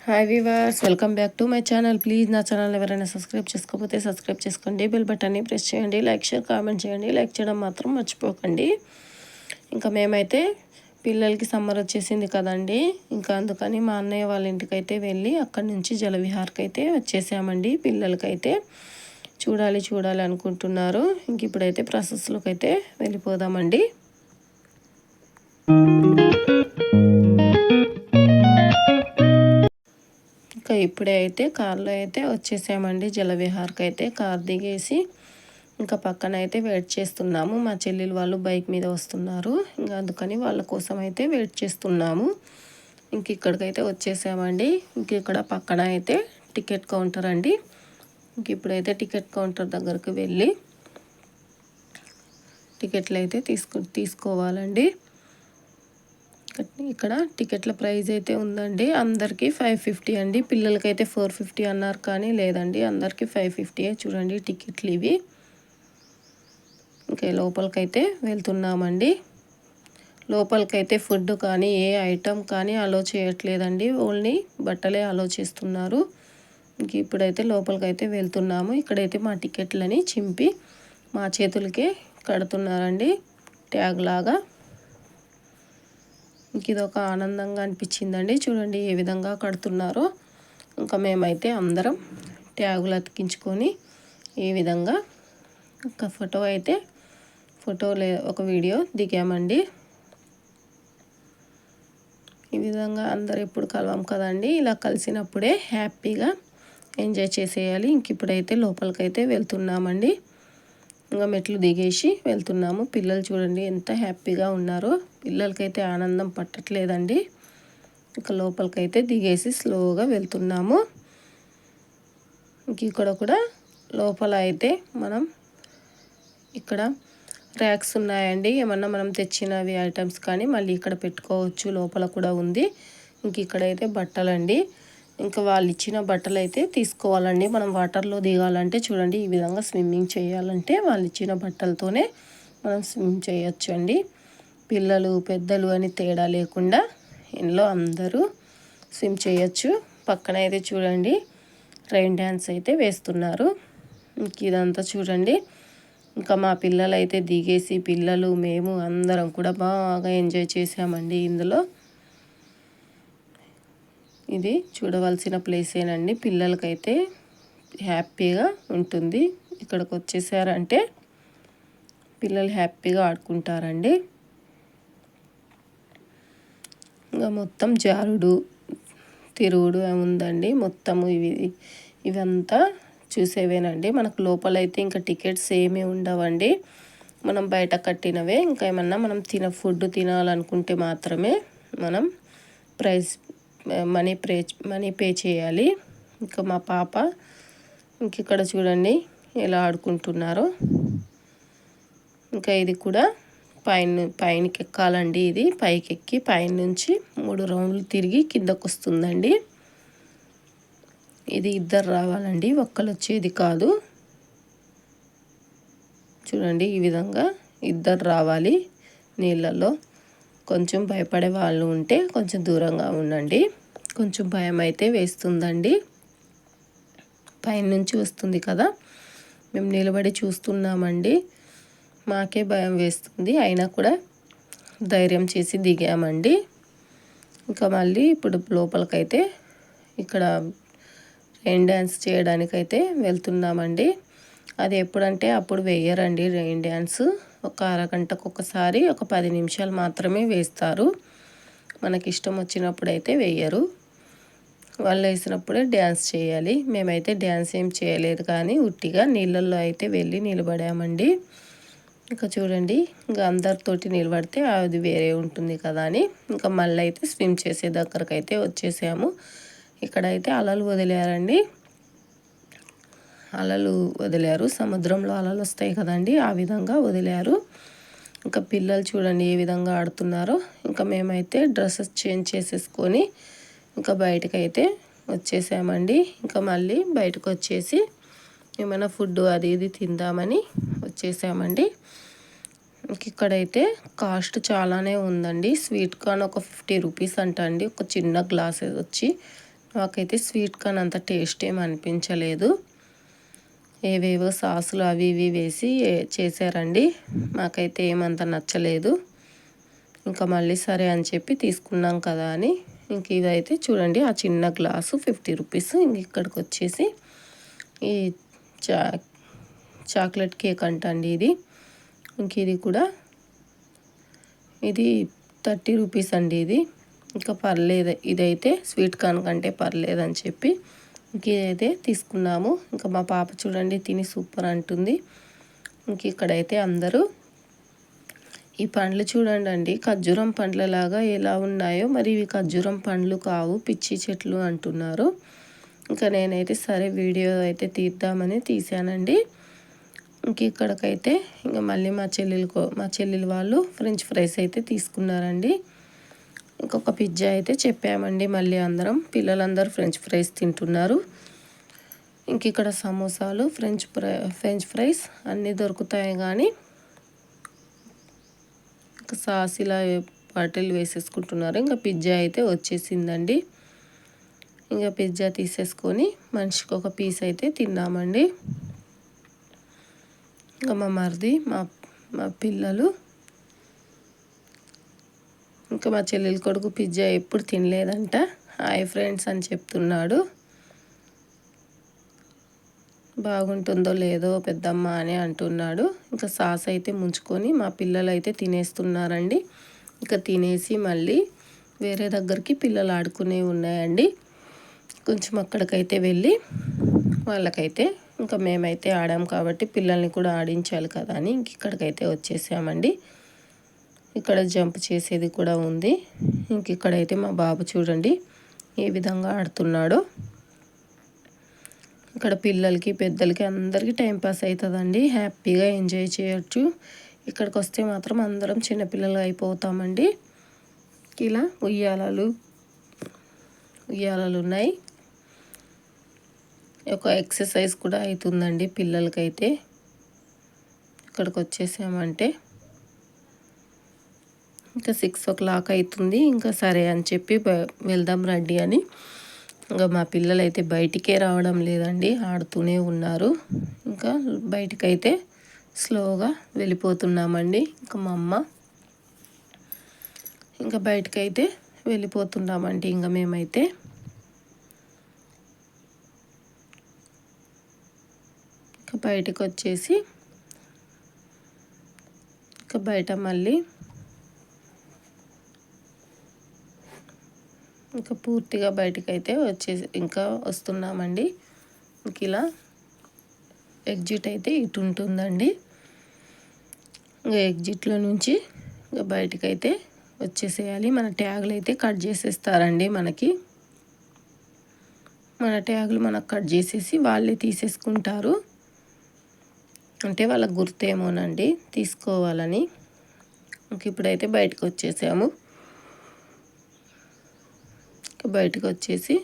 Hi weavers, welcome back to my channel. Please నా channel ఎవరైనా subscribe చేసుకోకపోతే subscribe చేసుకోండి, బెల్ బటన్ని ప్రెస్ చేయండి, లైక్ షేర్ కామెంట్ చేయండి. లైక్ చేయడం మాత్రం మర్చిపోకండి. ఇంకా మేమైతే పిల్లలకి సమ్మర్ వచ్చేసింది కదండి, ఇంకా అందుకని మా అన్నయ్య వాళ్ళ ఇంటికైతే వెళ్ళి అక్కడి నుంచి జలవిహార్కి అయితే వచ్చేసామండి. పిల్లలకైతే చూడాలి అనుకుంటున్నారు. ఇంక ఇప్పుడైతే ప్రాసెస్లోకి అయితే వెళ్ళిపోదామండి. ఇంకా ఇప్పుడే అయితే కార్లో అయితే వచ్చేసామండి జలవిహార్కి అయితే. కార్ దిగేసి ఇంకా పక్కన అయితే వెయిట్ చేస్తున్నాము. మా చెల్లెలు వాళ్ళు బైక్ మీద వస్తున్నారు, ఇంకా అందుకని వాళ్ళ కోసం అయితే వెయిట్ చేస్తున్నాము. ఇంక ఇక్కడికైతే వచ్చేసామండి. ఇంక ఇక్కడ పక్కన అయితే టికెట్ కౌంటర్ అండి. ఇంక ఇప్పుడైతే టికెట్ కౌంటర్ దగ్గరకు వెళ్ళి టికెట్లు అయితే తీసుకోవాలండి. ఇక్కడ టికెట్ల ప్రైస్ అయితే ఉందండి. అందరికీ 550 అండి. పిల్లలకైతే 450 అన్నారు, కానీ లేదండి, అందరికీ 550. చూడండి టికెట్లు ఇవి. ఇంకా లోపలికైతే వెళ్తున్నామండి. లోపలికైతే ఫుడ్ కానీ ఏ ఐటమ్ కానీ అలో చేయట్లేదండి, ఓన్లీ బట్టలే అలో చేస్తున్నారు. ఇంక ఇప్పుడైతే లోపలికైతే వెళ్తున్నాము. ఇక్కడైతే మా టికెట్లని చింపి మా చేతులకే కడుతున్నారండి, ట్యాగ్ లాగా. ఇంక ఇది ఒక ఆనందంగా అనిపించిందండి. చూడండి ఏ విధంగా కడుతున్నారో. ఇంకా మేమైతే అందరం ట్యాగులు అతికించుకొని ఈ విధంగా ఒక ఒక వీడియో దిగామండి. ఈ విధంగా అందరు ఎప్పుడు కలవం కదండి, ఇలా కలిసినప్పుడే హ్యాపీగా ఎంజాయ్ చేసేయాలి. ఇంక ఇప్పుడైతే లోపలికైతే వెళ్తున్నామండి. ఇంకా మెట్లు దిగేసి వెళ్తున్నాము. పిల్లలు చూడండి ఎంత హ్యాపీగా ఉన్నారో. పిల్లలకైతే ఆనందం పట్టట్లేదండి. ఇంకా లోపలికైతే దిగేసి స్లోగా వెళ్తున్నాము. ఇంక ఇక్కడ కూడా లోపల అయితే మనం ఇక్కడ ర్యాక్స్ ఉన్నాయండి. ఏమన్నా మనం తెచ్చినవి ఐటమ్స్ కానీ మళ్ళీ ఇక్కడ పెట్టుకోవచ్చు, లోపల కూడా ఉంది. ఇంక ఇక్కడైతే బట్టలండి. ఇంకా వాళ్ళు ఇచ్చిన బట్టలు అయితే తీసుకోవాలండి. మనం వాటర్లో దిగాలంటే చూడండి ఈ విధంగా స్విమ్మింగ్ చేయాలంటే వాళ్ళు ఇచ్చిన బట్టలతోనే మనం స్విమ్ చేయొచ్చు అండి. పిల్లలు పెద్దలు అని తేడా లేకుండా ఇంట్లో అందరూ స్విమ్ చేయొచ్చు. పక్కన అయితే చూడండి రైన్ డ్యాన్స్ అయితే వేస్తున్నారు. ఇంక ఇదంతా చూడండి. ఇంకా మా పిల్లలు అయితే దిగేసి పిల్లలు మేము అందరం కూడా బాగా ఎంజాయ్ చేసామండి. ఇందులో ఇది చూడవలసిన ప్లేసేనండి. పిల్లలకైతే హ్యాపీగా ఉంటుంది. ఇక్కడికి వచ్చేసారంటే పిల్లలు హ్యాపీగా ఆడుకుంటారండి. ఇంకా మొత్తం జారుడు తిరుగుడు ఉందండి. మొత్తము ఇవంతా చూసేవేనండి. మనకు లోపలైతే ఇంకా టికెట్స్ ఏమీ ఉండవండి, మనం బయట కట్టినవే. ఇంకా ఏమన్నా మనం ఫుడ్ తినాలనుకుంటే మాత్రమే మనం మనీ పే చేయాలి. ఇంకా మా పాప ఇంక ఇక్కడ చూడండి ఎలా ఆడుకుంటున్నారో. ఇంకా ఇది కూడా పైనకి ఎక్కాలండి. ఇది పైకి ఎక్కి పైన నుంచి 3 రౌండ్లు తిరిగి కిందకు వస్తుందండి. ఇది ఇద్దరు రావాలండి, ఒక్కరు వచ్చేది కాదు. చూడండి ఈ విధంగా ఇద్దరు రావాలి నీళ్ళల్లో. కొంచెం భయపడే వాళ్ళు ఉంటే కొంచెం దూరంగా ఉండండి. కొంచెం భయం అయితే వేస్తుందండి, పైనుంచి వస్తుంది కదా. మేము నిలబడి చూస్తున్నామండి, మాకే భయం వేస్తుంది. అయినా కూడా ధైర్యం చేసి దిగామండి. ఇంకా మళ్ళీ ఇప్పుడు లోపలికైతే ఇక్కడ రెయిన్ డ్యాన్స్ చేయడానికైతే వెళ్తున్నామండి. అది ఎప్పుడంటే అప్పుడు వేయరండి రెయిన్ డ్యాన్స్. ఒక అరగంటకు ఒకసారి ఒక 10 నిమిషాలు మాత్రమే వేస్తారు. మనకి ఇష్టం వచ్చినప్పుడు అయితే వేయరు. వాళ్ళు వేసినప్పుడే డ్యాన్స్ చేయాలి. మేమైతే డ్యాన్స్ ఏం చేయలేదు, కానీ ఉట్టిగా నీళ్ళల్లో అయితే వెళ్ళి నిలబడామండి. ఇంకా చూడండి ఇంకా అందరితోటి నిలబడితే అది వేరే ఉంటుంది కదా అని ఇంకా మళ్ళీ అయితే స్విమ్ చేసే దగ్గరకు అయితే వచ్చేసాము. ఇక్కడైతే అలలు వదిలారండి. అలలు వదిలారు, సముద్రంలో అలలు వస్తాయి కదండి, ఆ విధంగా వదిలారు. ఇంకా పిల్లలు చూడండి ఏ విధంగా ఆడుతున్నారో. ఇంకా మేమైతే డ్రెస్సెస్ చేంజ్ చేసేసుకొని ఇంకా బయటకైతే వచ్చేసామండి. ఇంకా మళ్ళీ బయటకు వచ్చేసి ఏమైనా ఫుడ్ అది ఇది తిందామని వచ్చేసామండి. ఇంక ఇక్కడైతే కాస్ట్ చాలానే ఉందండి. స్వీట్ కార్న్ ఒక 50 రూపీస్ అంట అండి. ఒక చిన్న గ్లాస్ వచ్చి నాకైతే స్వీట్ కార్న్ అంత టేస్ట్ ఏమి అనిపించలేదు. ఏవేవో సాసులు అవి ఇవి వేసి చేశారండి. మాకైతే ఏమంత నచ్చలేదు. ఇంకా మళ్ళీ సరే అని చెప్పి తీసుకున్నాం కదా అని ఇంక ఇదైతే చూడండి, ఆ చిన్న గ్లాసు 50 రూపీస్. ఇంక ఇక్కడికి వచ్చేసి ఈ చాక్లెట్ కేక్ అంటండి ఇది. ఇంక ఇది కూడా ఇది 30 రూపీస్ అండి. ఇది ఇంకా పర్లేదు, ఇదైతే స్వీట్ కార్న్ కంటే పర్లేదని చెప్పి ఇంక ఇదైతే తీసుకున్నాము. ఇంకా మా పాప చూడండి తిని సూపర్ అంటుంది. ఇంక ఇక్కడైతే అందరూ ఈ పండ్లు చూడండి, ఖర్జూరం పండ్లలాగా ఎలా ఉన్నాయో, మరి ఇవి ఖర్జూరం పండ్లు కావు, పిచ్చి చెట్లు అంటున్నారు. ఇంకా నేనైతే సరే వీడియో అయితే తీద్దామని తీసానండి. ఇంక ఇక్కడికైతే ఇంకా మళ్ళీ మా చెల్లెలు వాళ్ళు ఫ్రెంచ్ ఫ్రైస్ అయితే తీసుకున్నారండి. ఇంకొక పిజ్జా అయితే చెప్పామండి. మళ్ళీ పిల్లలందరూ ఫ్రెంచ్ ఫ్రైస్ తింటున్నారు. ఇంక ఇక్కడ సమోసాలు, ఫ్రెంచ్ ఫ్రైస్ అన్నీ దొరుకుతాయి. కానీ ఇంకా సాస్ ఇలా బాటిల్ వేసేసుకుంటున్నారు. ఇంకా పిజ్జా అయితే వచ్చేసిందండి. ఇంకా పిజ్జా తీసేసుకొని మనిషికి ఒక పీస్ అయితే తిన్నామండి. ఇంకా మా మరిది, మా పిల్లలు, ఇంకా మా చెల్లెలి కొడుకు పిజ్జా ఎప్పుడు తినలేదంట. హాయ్ ఫ్రెండ్స్ అని చెప్తున్నాడు. బాగుంటుందో లేదో పెద్దమ్మ అని అంటున్నాడు. ఇంకా సాస్ అయితే ముంచుకొని మా పిల్లలు అయితే తినేస్తున్నారండి. ఇంకా తినేసి మళ్ళీ వేరే దగ్గరికి పిల్లలు ఆడుకునే ఉన్నాయండి. కొంచెం అక్కడికైతే వెళ్ళి వాళ్ళకైతే ఇంకా మేమైతే ఆడాం కాబట్టి పిల్లల్ని కూడా ఆడించాలి కదా అని ఇంక ఇక్కడికైతే వచ్చేసామండి. ఇక్కడ జంప్ చేసేది కూడా ఉంది. ఇంక ఇక్కడైతే మా బాబు చూడండి ఏ విధంగా ఆడుతున్నాడో. ఇక్కడ పిల్లలకి పెద్దలకి అందరికీ టైంపాస్ అవుతుందండి. హ్యాపీగా ఎంజాయ్ చేయొచ్చు. ఇక్కడికి వస్తే మాత్రం అందరం చిన్నపిల్లలు అయిపోతామండి. ఇలా ఉయ్యాలలు ఉన్నాయి. ఒక ఎక్సర్సైజ్ కూడా అవుతుందండి పిల్లలకైతే. ఇక్కడికి వచ్చేసామంటే ఇంకా 6 o'clock అవుతుంది. ఇంకా సరే అని చెప్పి వెళ్దాం రండి అని ఇంకా మా పిల్లలు అయితే బయటికే రావడం లేదండి, ఆడుతూనే ఉన్నారు. ఇంకా బయటికైతే స్లోగా వెళ్ళిపోతున్నామండి. ఇంకా మా అమ్మ ఇంకా బయటకైతే వెళ్ళిపోతున్నామండి. ఇంకా మేమైతే ఇంకా బయటకు వచ్చేసి ఇంకా బయట మళ్ళీ ఇంకా పూర్తిగా బయటకైతే ఇంకా వస్తున్నామండి. ఇంక ఇలా ఎగ్జిట్ అయితే ఇటు ఉంటుందండి. ఇంకా ఎగ్జిట్లో నుంచి ఇంకా బయటకైతే వచ్చేసేయాలి. మన ట్యాగులు అయితే కట్ చేసేస్తారండి. మన ట్యాగులు మనకు కట్ చేసేసి వాళ్ళే తీసేసుకుంటారు. అంటే వాళ్ళకు గుర్తేమోనండి తీసుకోవాలని. ఇంక ఇప్పుడైతే బయటకు వచ్చేసాము. బయటకు వచ్చేసి